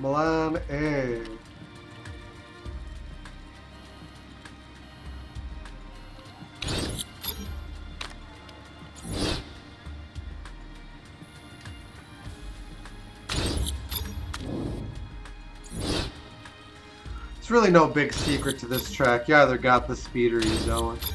Milan A. It's really no big secret to this track. You either got the speed or you don't.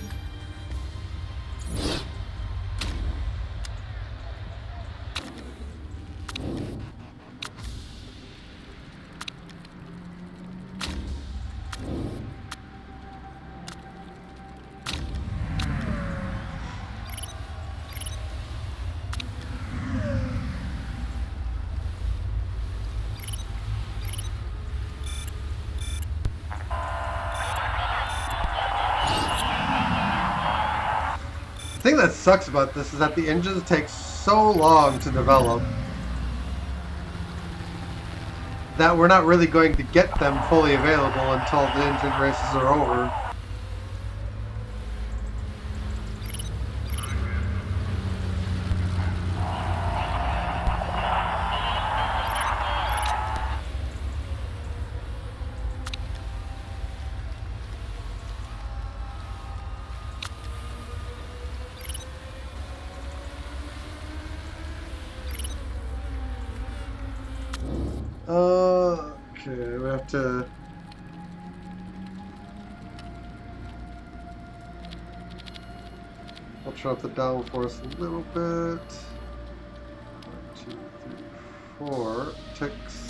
The thing that sucks about this is that the engines take so long to develop that we're not really going to get them fully available until the engine races are over. Okay, we have to... I'll try up the downforce a little bit. 1, 2, 3, 4 ticks.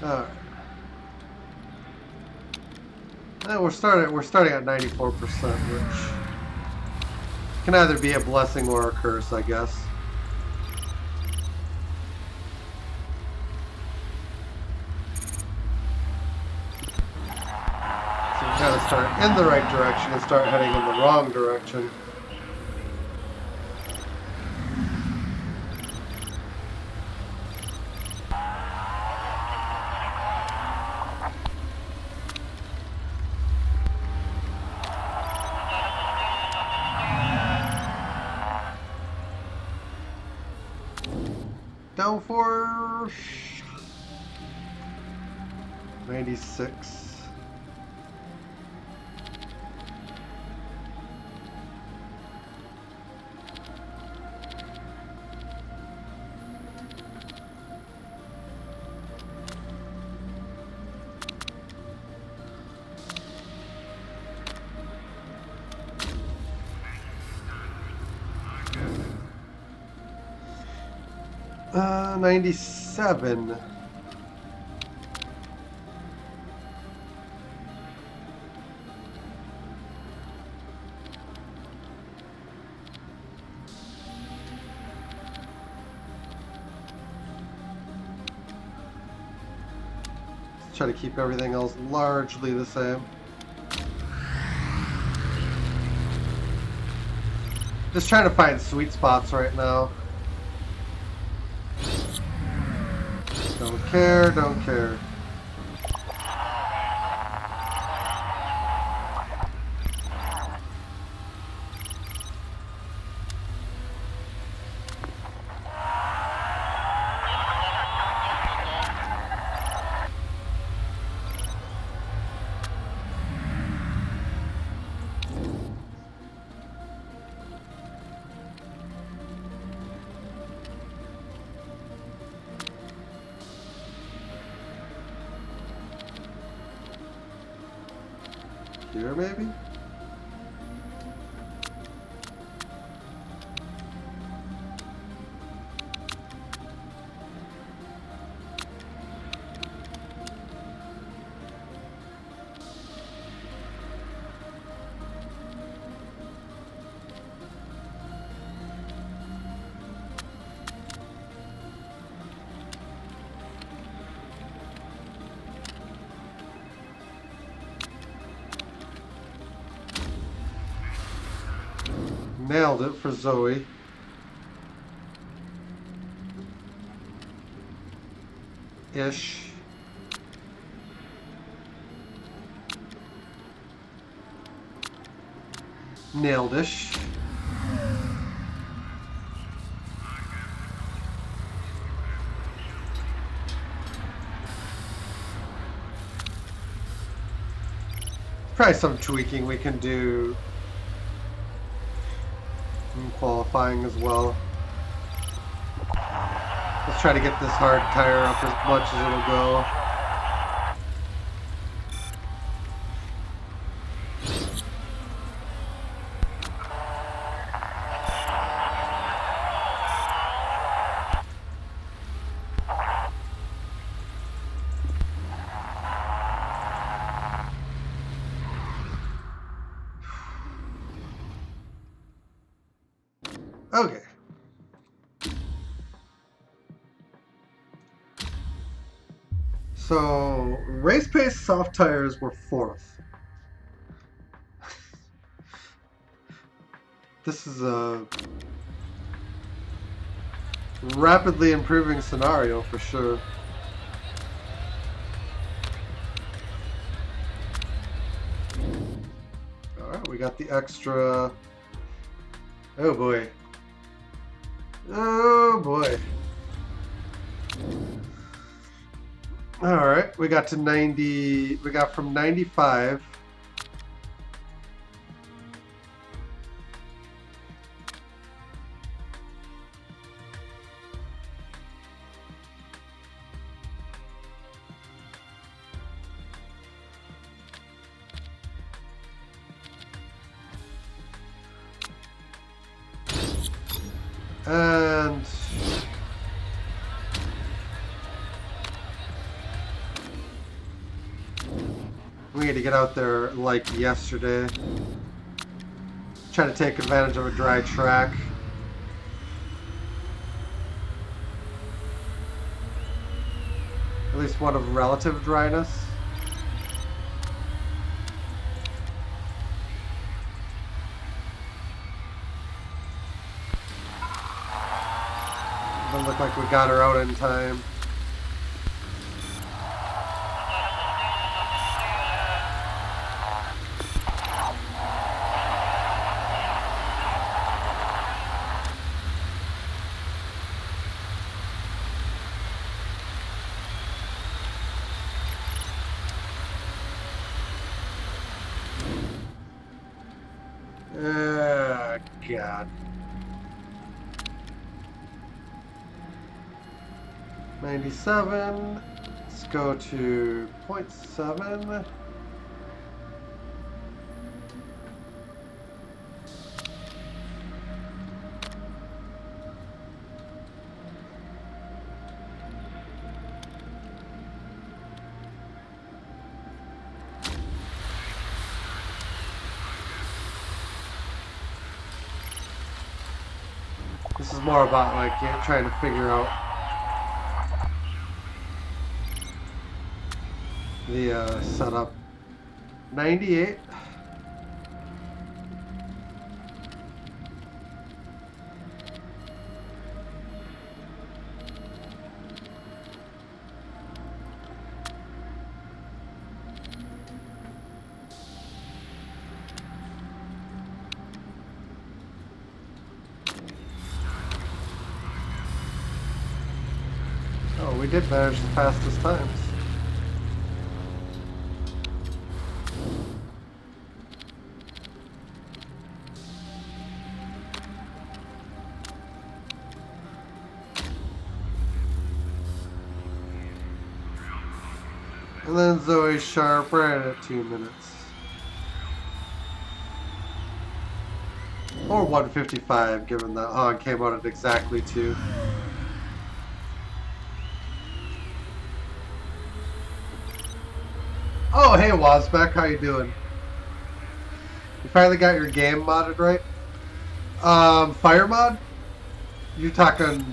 Alright. We're starting at 94%, which can either be a blessing or a curse, I guess. So we gotta start in the right direction and start heading in the wrong direction. Downforce 96. Uh, 97. Let's try to keep everything else largely the same. Just trying to find sweet spots right now. Don't care, don't care. Here, maybe? Nailed it for Zoe. Ish. Nailed-ish. Probably some tweaking we can do in qualifying as well. Let's try to get this hard tire up as much as it'll go. Okay. So, race pace soft tires were 4th. This is a rapidly improving scenario for sure. Alright, we got the extra. Oh boy. Oh boy. Alright, we got to 90. We got from 95. And we need to get out there like yesterday. Try to take advantage of a dry track. At least one of relative dryness. Doesn't look like we got her out in time. God. 97. Let's go to 0.7. This is more about like trying to figure out the setup. 98. Oh, we did manage the fastest times. And then Zoe Sharp right at 2 minutes. Or 1:55, given that Hog came out at exactly 2. Oh, hey Wazback, how you doing? You finally got your game modded right? Fire mod? You talking...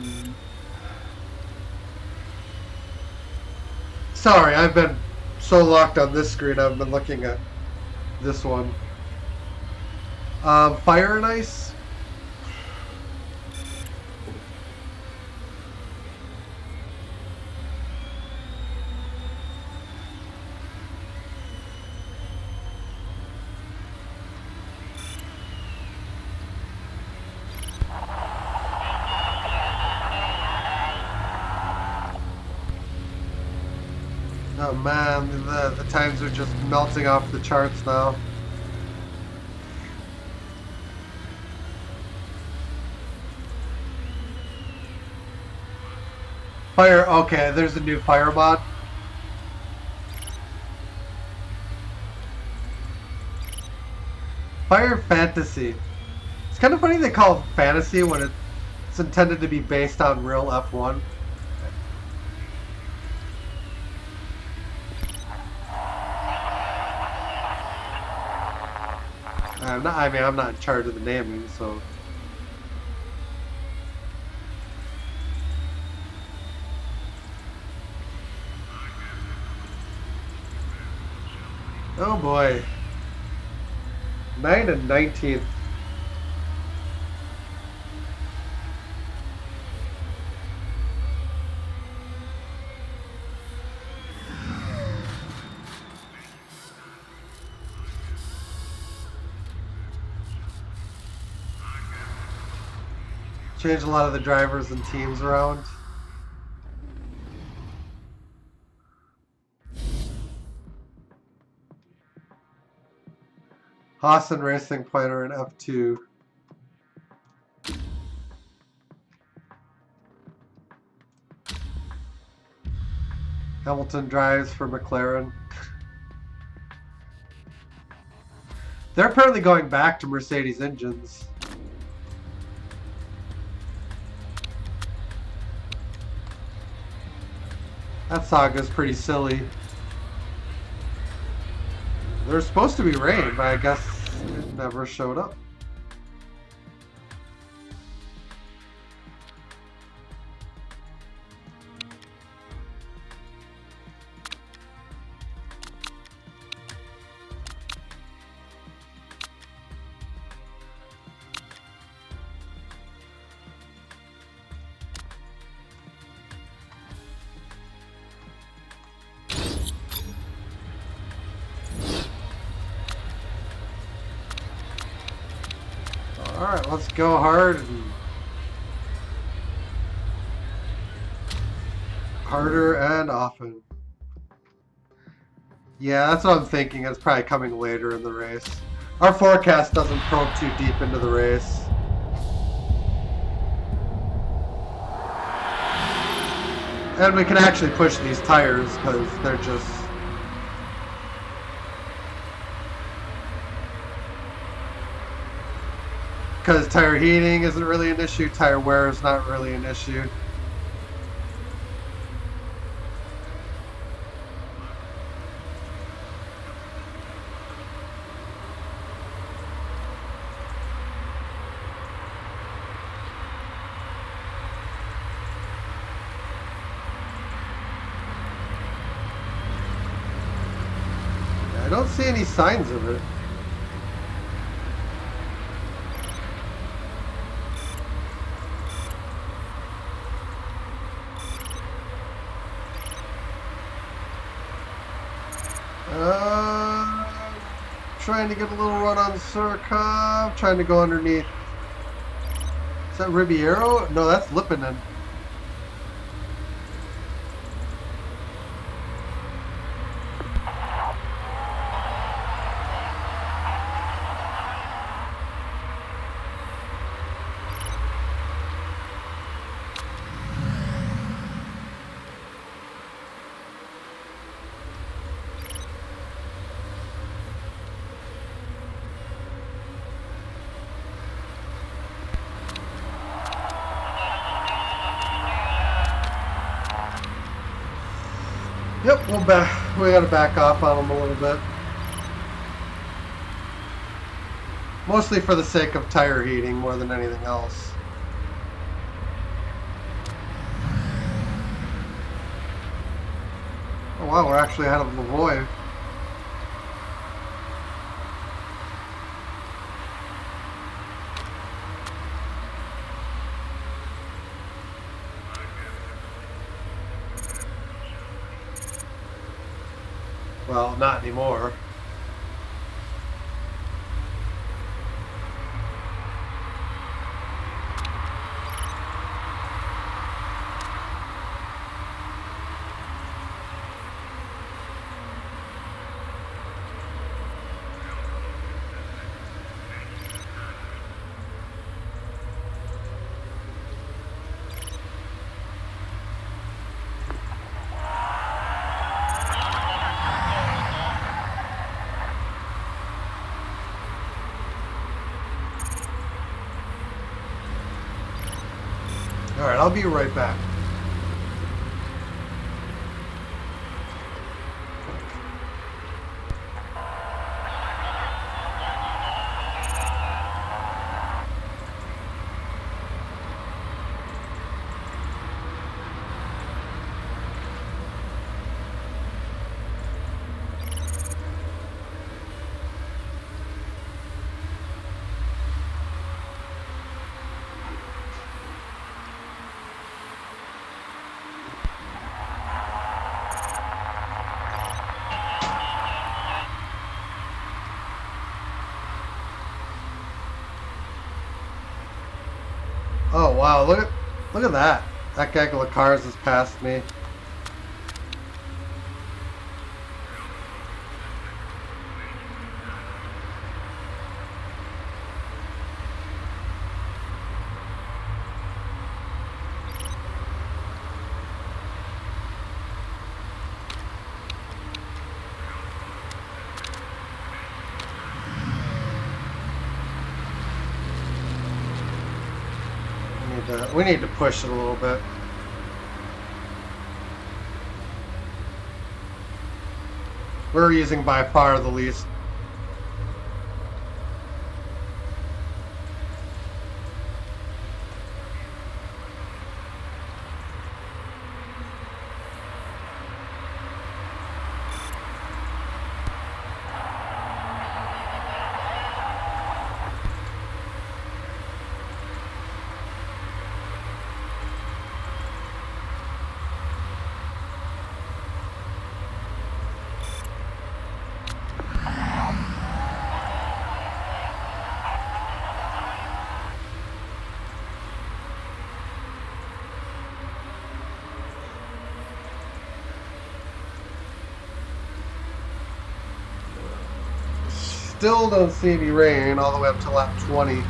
Sorry, I've been so locked on this screen, I've been looking at this one. Fire and Ice? Oh man, the times are just melting off the charts now. Fire, okay, there's a new fire mod. Fire Fantasy. It's kind of funny they call it fantasy when it's intended to be based on real F1. I'm not in charge of the naming, so. Oh boy. 9 and 19th. Changed a lot of the drivers and teams around. Hassan Racing Pointer in F2. Hamilton drives for McLaren. They're apparently going back to Mercedes engines. That saga's pretty silly. There's supposed to be rain, but I guess it never showed up. Alright, let's go hard. Harder and often. Yeah, that's what I'm thinking. It's probably coming later in the race. Our forecast doesn't probe too deep into the race. And we can actually push these tires because they're just... Because tire heating isn't really an issue, tire wear is not really an issue. I don't see any signs of it. Trying to get a little run on Surkov, trying to go underneath. Is that Ribeiro? No, that's Lipinen. Yep, we gotta back off on them a little bit. Mostly for the sake of tire heating more than anything else. Oh wow, we're actually ahead of Lavoie. Well, not anymore. I'll be right back. Oh wow, look at that. That gaggle of cars has passed me. We need to push it a little bit. We're using by far the least. Still don't see any rain all the way up to lap 20.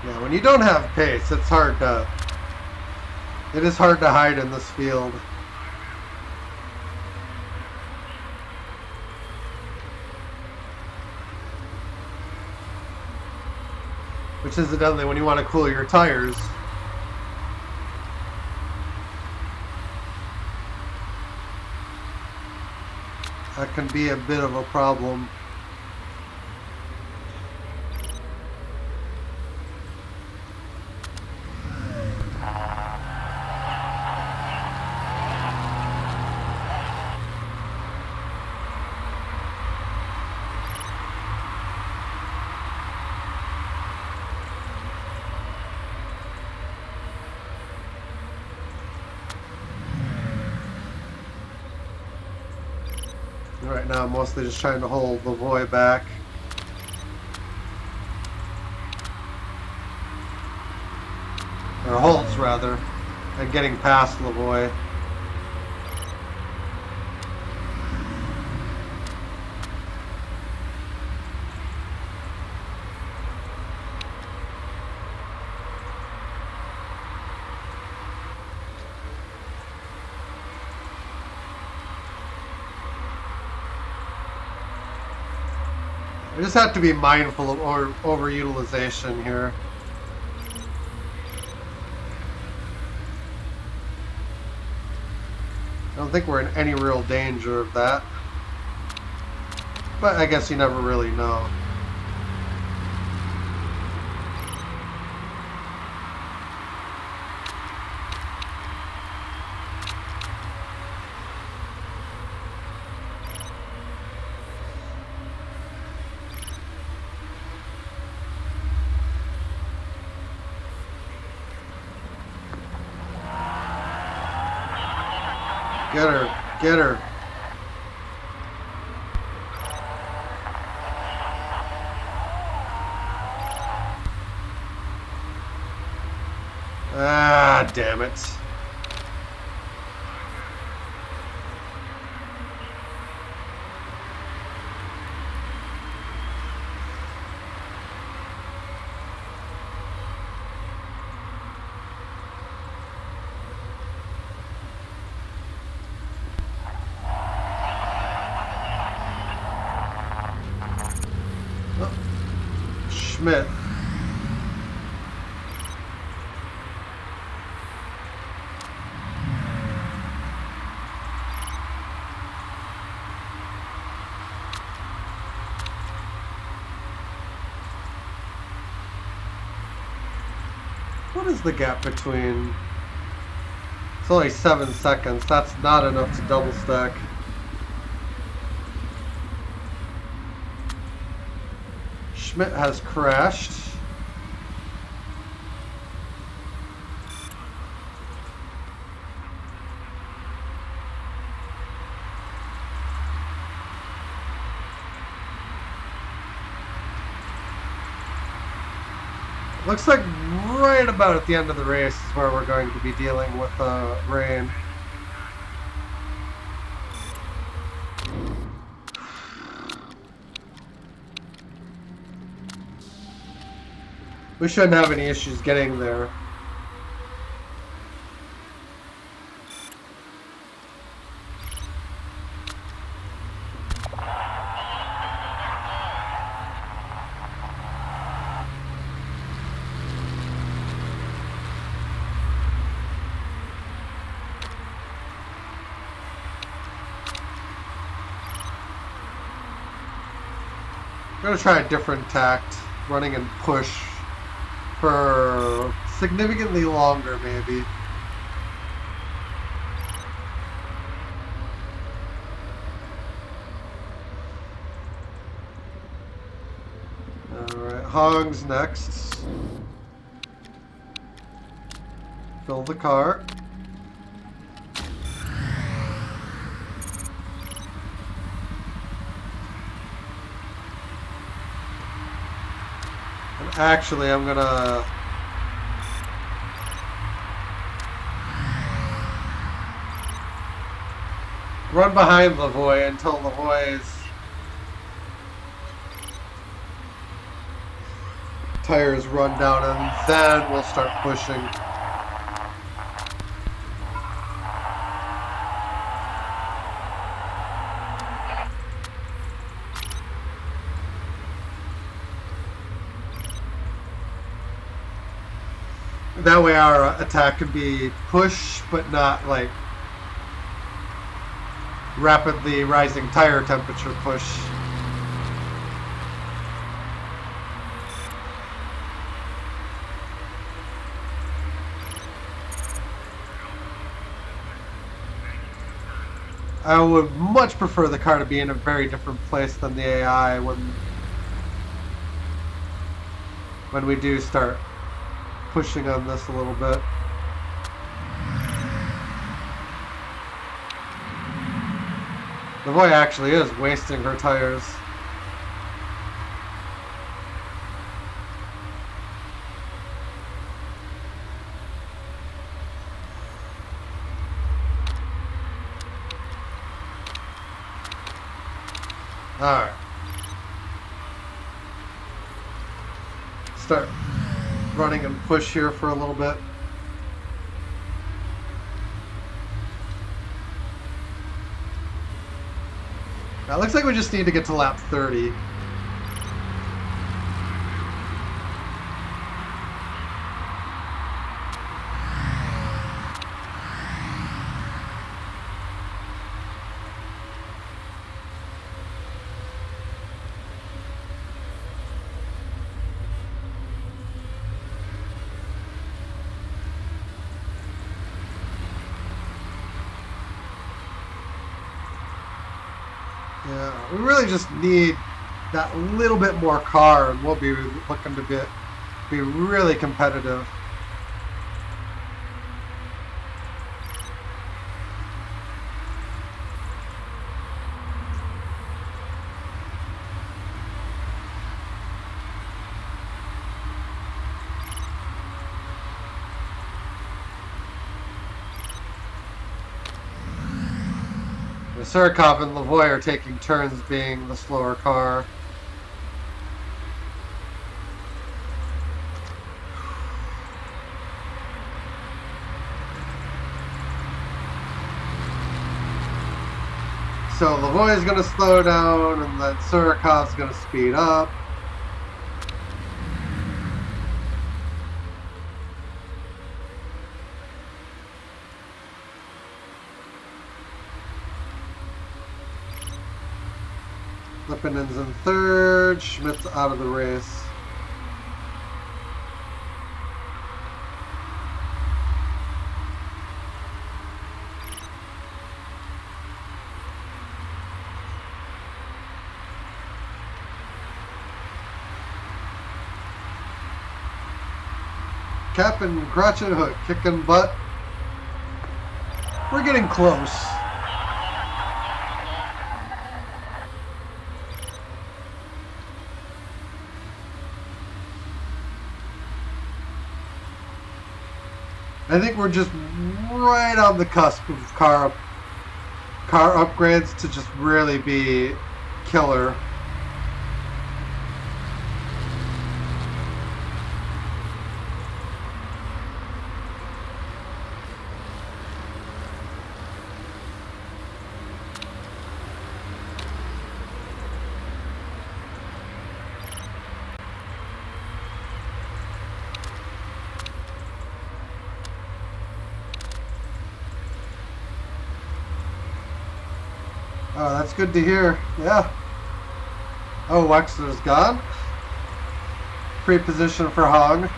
Yeah, when you don't have pace, it is hard to hide in this field. Which incidentally, when you want to cool your tires, that can be a bit of a problem. Right now, I'm mostly just trying to hold Lavoie back. Or Holtz, rather. And getting past Lavoie. I just have to be mindful of overutilization here. I don't think we're in any real danger of that. But I guess you never really know. Get her. Get her. Ah, damn it. Schmidt. What is the gap between? It's only 7 seconds. That's not enough to double stack. Schmidt has crashed. Looks like right about at the end of the race is where we're going to be dealing with rain. We shouldn't have any issues getting there. I'm going to try a different tact, running and push for significantly longer maybe. Alright, Hong's next. Fill the car. Actually, I'm gonna run behind Lavoie until Lavoie's tires run down, and then we'll start pushing. That way our attack can be push, but not like rapidly rising tire temperature push. I would much prefer the car to be in a very different place than the AI when we do start pushing on this a little bit. Lavoie actually is wasting her tires. Alright. Start running and push here for a little bit. Now it looks like we just need to get to lap 30. Yeah, we really just need that little bit more car, and we'll be looking to be really competitive. Surikov and Lavoie are taking turns being the slower car. So Lavoie is going to slow down, and then Surikov's going to speed up. Lippinen's in third. Schmidt's out of the race. Cap and crotchet hook, kicking butt. We're getting close. I think we're just right on the cusp of car upgrades to just really be killer. Oh, that's good to hear. Yeah. Oh, Wexler's gone. Pre-position for Hong.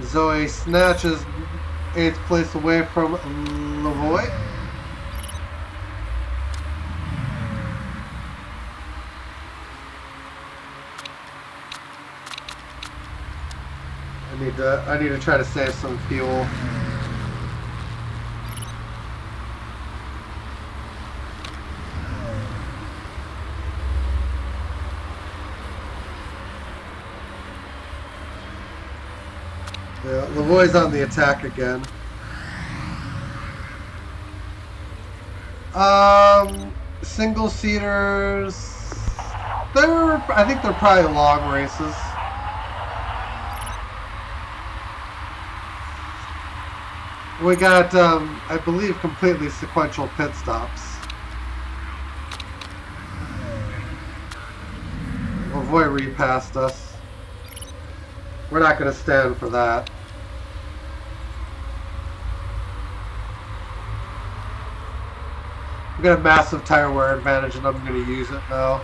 Zoe snatches 8th place away from Lavoie. I need to try to save some fuel. Yeah, Lavoie's on the attack again. Single seaters. I think they're probably long races. We got, I believe, completely sequential pit stops. Lavoie repassed us. We're not going to stand for that. We got a massive tire wear advantage, and I'm going to use it now.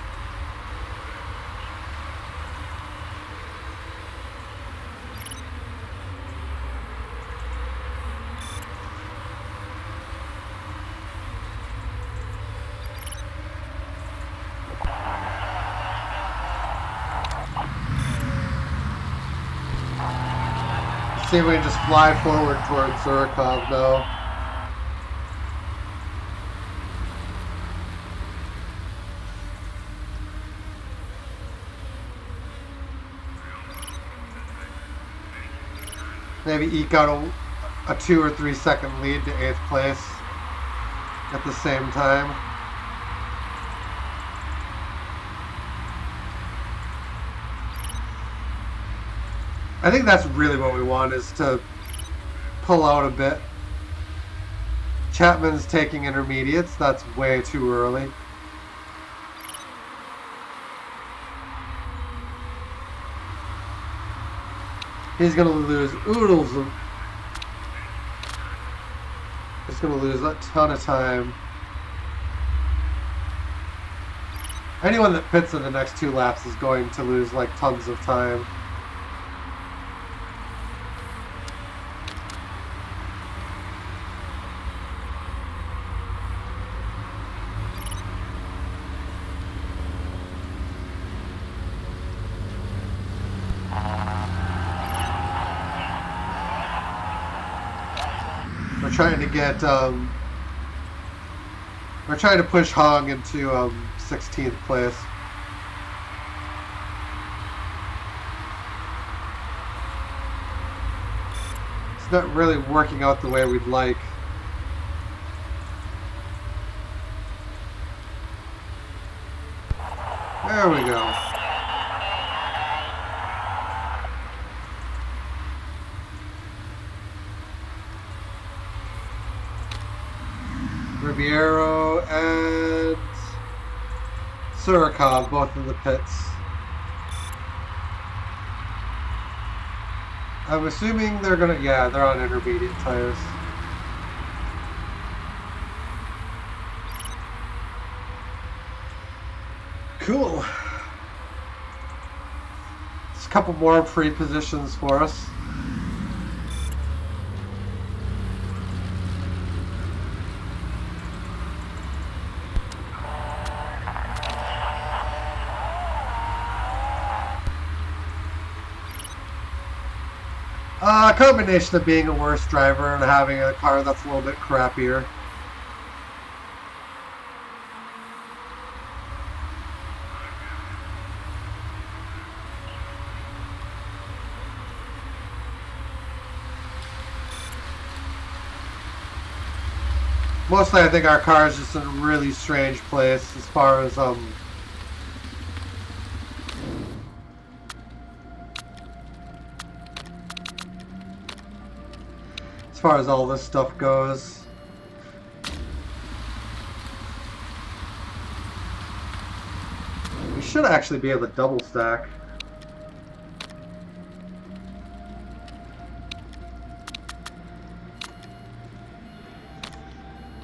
See if we can just fly forward towards Zurikov now. Maybe eke out a 2 or 3 second lead to 8th place at the same time. I think that's really what we want, is to pull out a bit. Chapman's taking intermediates. That's way too early. He's going to lose oodles of... He's going to lose a ton of time. Anyone that pits in the next 2 laps is going to lose like tons of time. We're trying to get, we're trying to push Hong into 16th place. It's not really working out the way we'd like. There we go. Ribeiro and Surikov, both in the pits. I'm assuming they're gonna, yeah, they're on intermediate tires. Cool. Just a couple more free positions for us. A combination of being a worse driver and having a car that's a little bit crappier. Mostly I think our car is just in a really strange place as far as all this stuff goes. We should actually be able to double stack.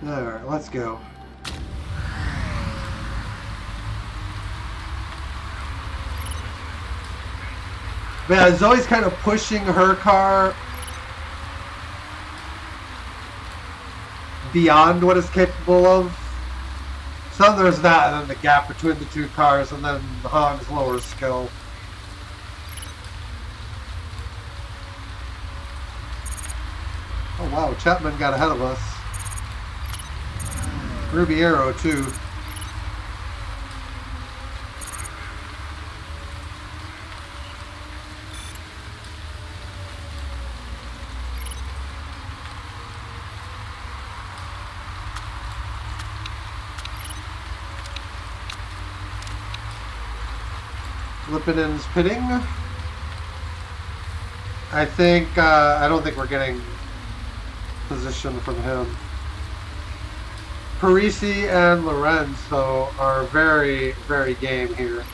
Alright, let's go. Man, Zoe's kind of pushing her car beyond what it's capable of. So there's that, and then the gap between the two cars, and then Hog's lower skill. Oh wow, Chapman got ahead of us. Ribeiro too. Lipinen's pitting. I don't think we're getting position from him. Parisi and Lorenz, though, are very, very game here.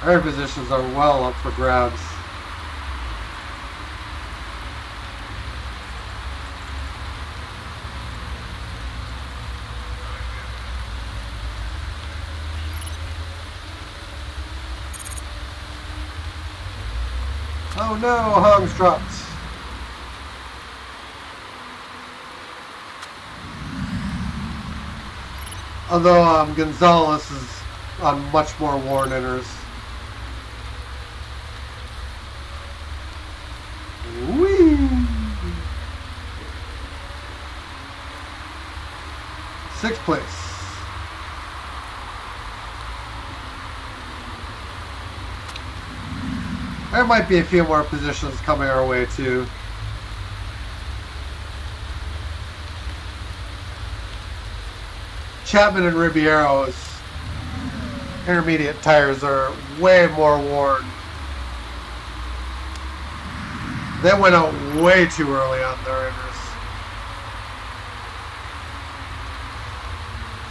Our positions are well up for grabs. Oh no, Hog's dropped. Although Gonzalez is on much more worn inners. Whee! 6th place. There might be a few more positions coming our way too. Chapman and Ribeiro's intermediate tires are way more worn. They went out way too early on their inners.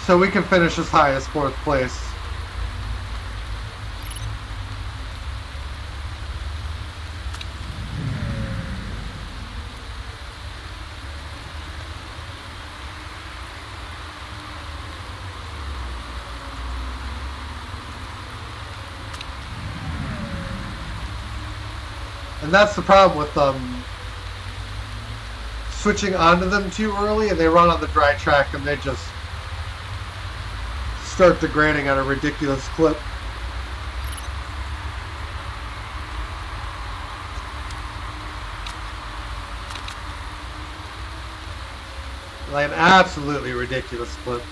So we can finish as high as 4th place. And that's the problem with switching onto them too early, and they run on the dry track and they just start degrading at a ridiculous clip. Like an absolutely ridiculous clip.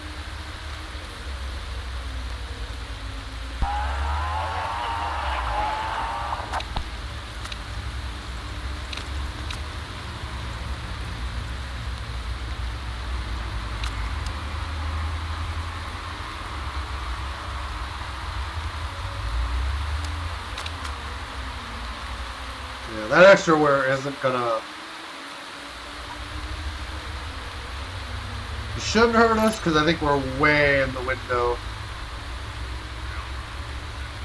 Yeah, that extra wear isn't gonna... It shouldn't hurt us because I think we're way in the window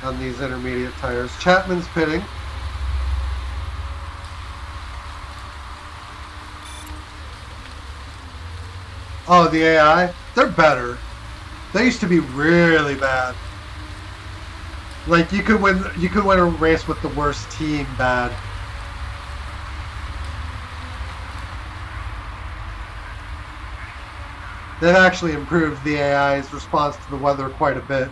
on these intermediate tires. Chapman's pitting. Oh, the AI? They're better. They used to be really bad. Like you could win a race with the worst team bad. They've actually improved the AI's response to the weather quite a bit.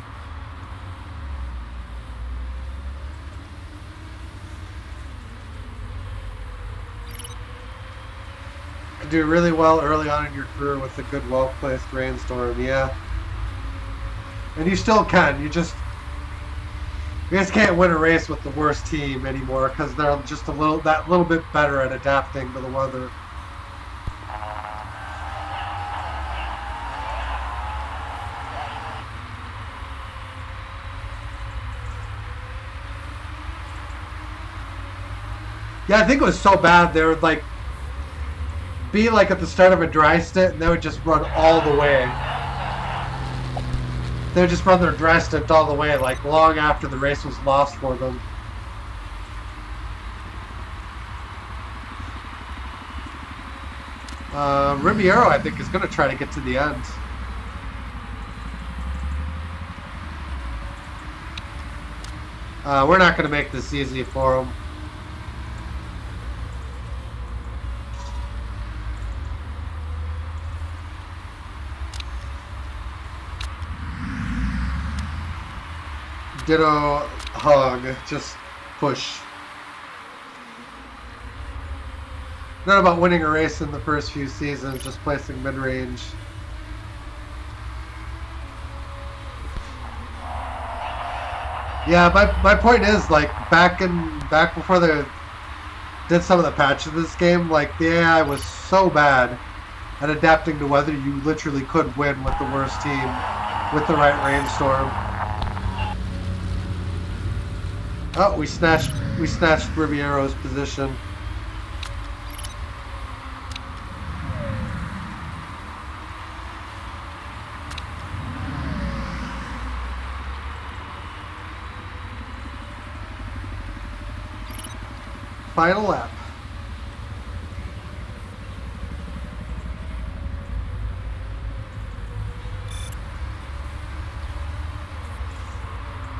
You do really well early on in your career with a good, well-placed rainstorm, yeah. And you still can. You just can't win a race with the worst team anymore because they're just that little bit better at adapting to the weather. Yeah, I think it was so bad they would like be like at the start of a dry stint and they would just run all the way. They would just run their dry stint all the way, like long after the race was lost for them. Ribeiro, I think, is going to try to get to the end. We're not going to make this easy for him. Ditto hug, just push. Not about winning a race in the first few seasons, just placing mid-range. Yeah, my point is, like, back before they did some of the patches of this game, like, the AI was so bad at adapting to weather, you literally could win with the worst team with the right rainstorm. Oh, we snatched Ribeiro's position. Final lap.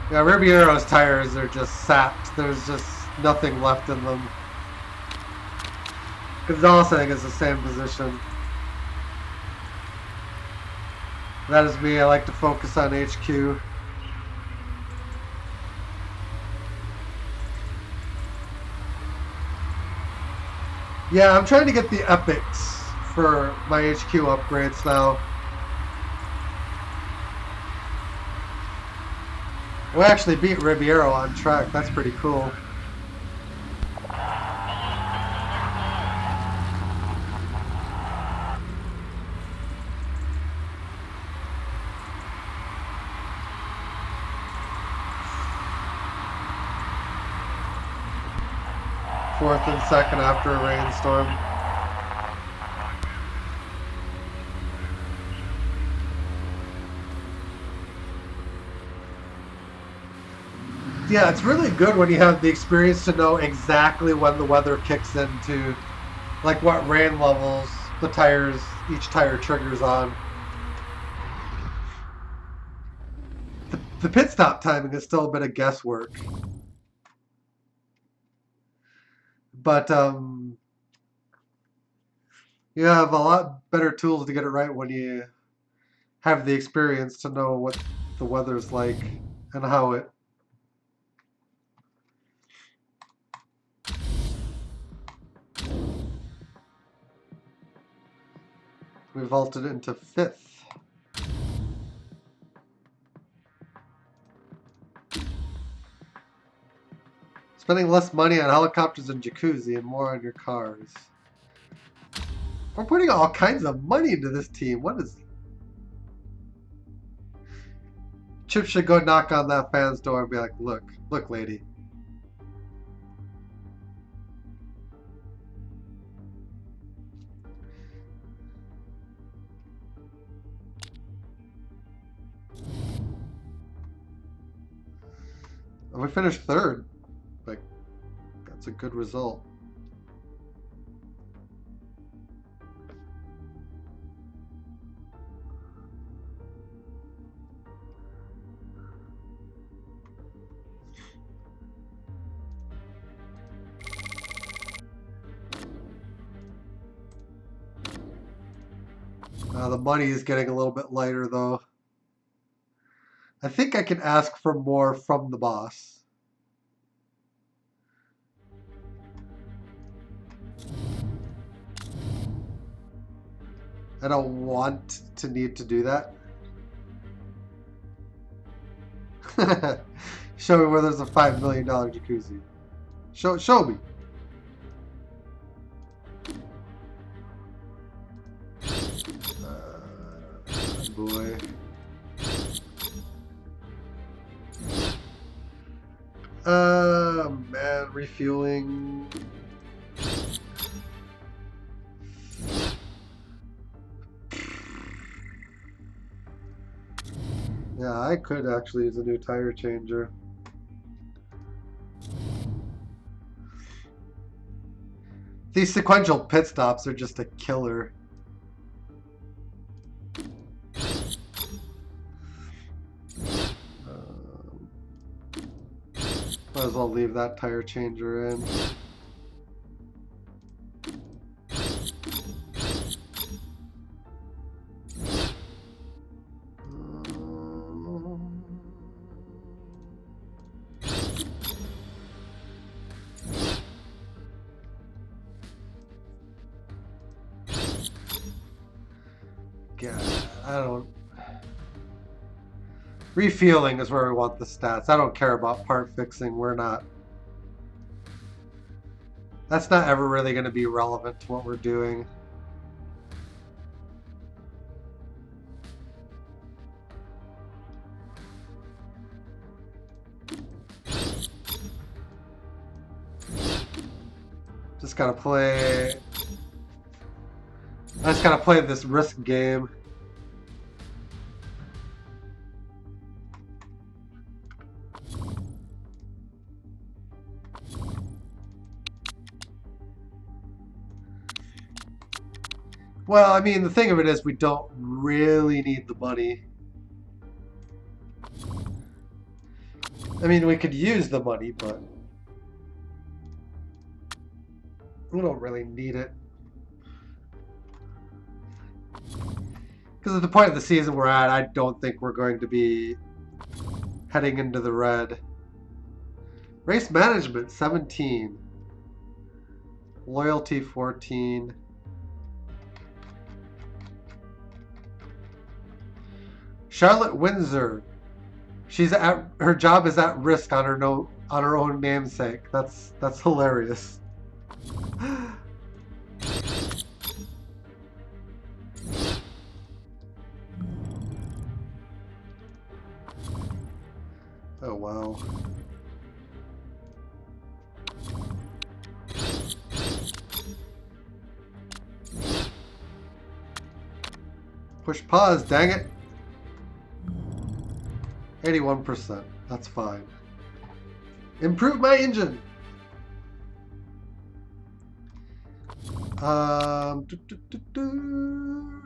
Yeah, Ribeiro's tires are just sapped. There's just nothing left in them. Gonzalez, I think, is the same position. That is me. I like to focus on HQ. Yeah, I'm trying to get the epics for my HQ upgrades now. We actually beat Ribeiro on track. That's pretty cool. Fourth and second after a rainstorm. Yeah, it's really good when you have the experience to know exactly when the weather kicks into, like what rain levels each tire triggers on. The pit stop timing is still a bit of guesswork. But you have a lot better tools to get it right when you have the experience to know what the weather's like and how it... We vaulted into fifth. Spending less money on helicopters and jacuzzi and more on your cars. We're putting all kinds of money into this team. What is... Chip should go knock on that fan's door and be like, look, lady. We finished third. Like, that's a good result. The money is getting a little bit lighter, though. I think I can ask for more from the boss. I don't want to need to do that. Show me where there's a $5 million jacuzzi. Show me. Boy. Man, refueling. Yeah, I could actually use a new tire changer. These sequential pit stops are just a killer. Might as well leave that tire changer in. God, I don't... Refueling is where we want the stats. I don't care about part fixing. We're not... That's not ever really going to be relevant to what we're doing. Just gotta play... I just gotta play this risk game. Well, I mean, the thing of it is we don't really need the money. I mean, we could use the money, but we don't really need it. Because at the point of the season we're at, I don't think we're going to be heading into the red. Race management, 17. Loyalty, 14. Charlotte Windsor. Her job is at risk on her own namesake. That's hilarious. Oh wow. Push pause, dang it. 81%. That's fine. Improve my engine.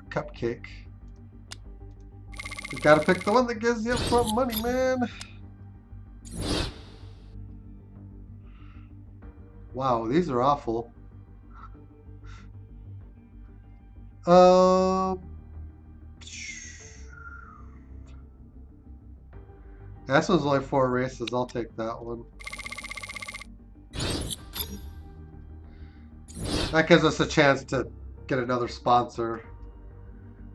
Cupcake. You gotta pick the one that gives you upfront money, man. Wow, these are awful. This one's only 4 races. I'll take that one. That gives us a chance to get another sponsor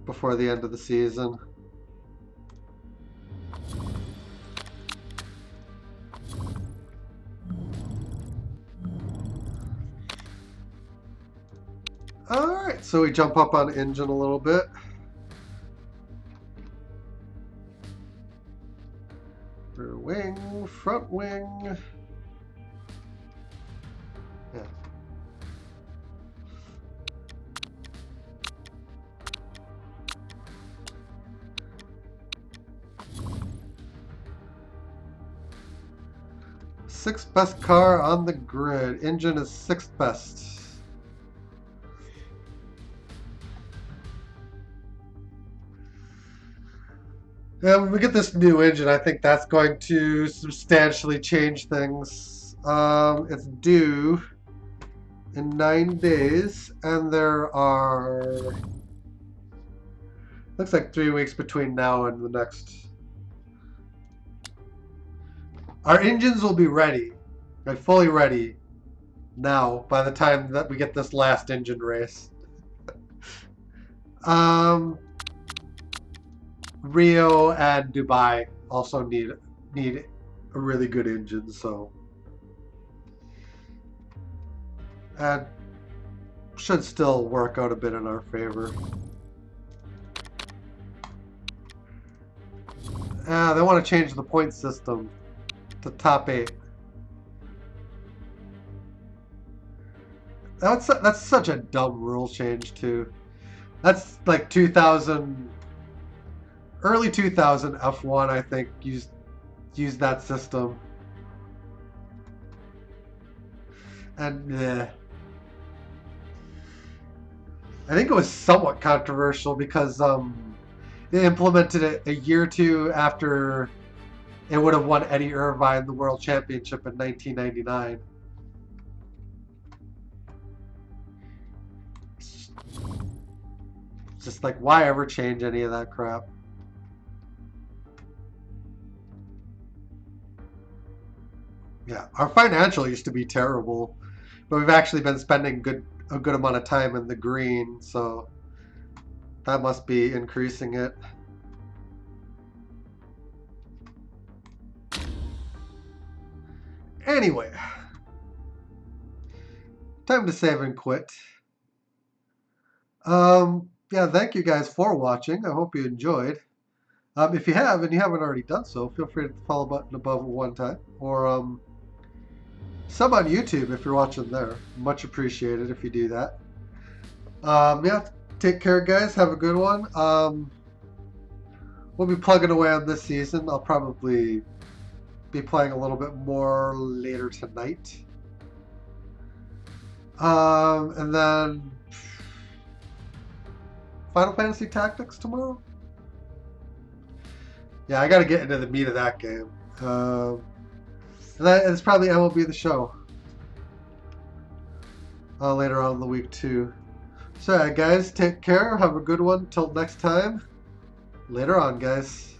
before the end of the season. Alright, so we jump up on engine a little bit. Rear wing, front wing. Yeah. sixth best car on the grid. Engine is sixth best. Yeah, when we get this new engine, I think that's going to substantially change things. It's due in 9 days, and there are, looks like 3 weeks between now and the next. Our engines will be ready, like fully ready now by the time that we get this last engine race. Rio and Dubai also need a really good engine, so and should still work out a bit in our favor. They want to change the point system to top 8. That's such a dumb rule change too. That's like 2000, early 2000 F1, I think used that system, and I think it was somewhat controversial because they implemented it a year or two after it would have won Eddie Irvine the World Championship in 1999. It's just like, why ever change any of that crap? Yeah, our financial used to be terrible, but we've actually been spending a good amount of time in the green, so that must be increasing it. Anyway, time to save and quit. Yeah, thank you guys for watching. I hope you enjoyed. If you have and you haven't already done so, feel free to hit the follow button above one time, or sub on YouTube if you're watching there. Much appreciated if you do that. Yeah, take care, guys. Have a good one. We'll be plugging away on this season. I'll probably be playing a little bit more later tonight. And then Final Fantasy Tactics tomorrow. Yeah, I got to get into the meat of that game. And that is probably MLB The Show later on in the week too. So yeah, guys, take care. Have a good one. Till next time. Later on, guys.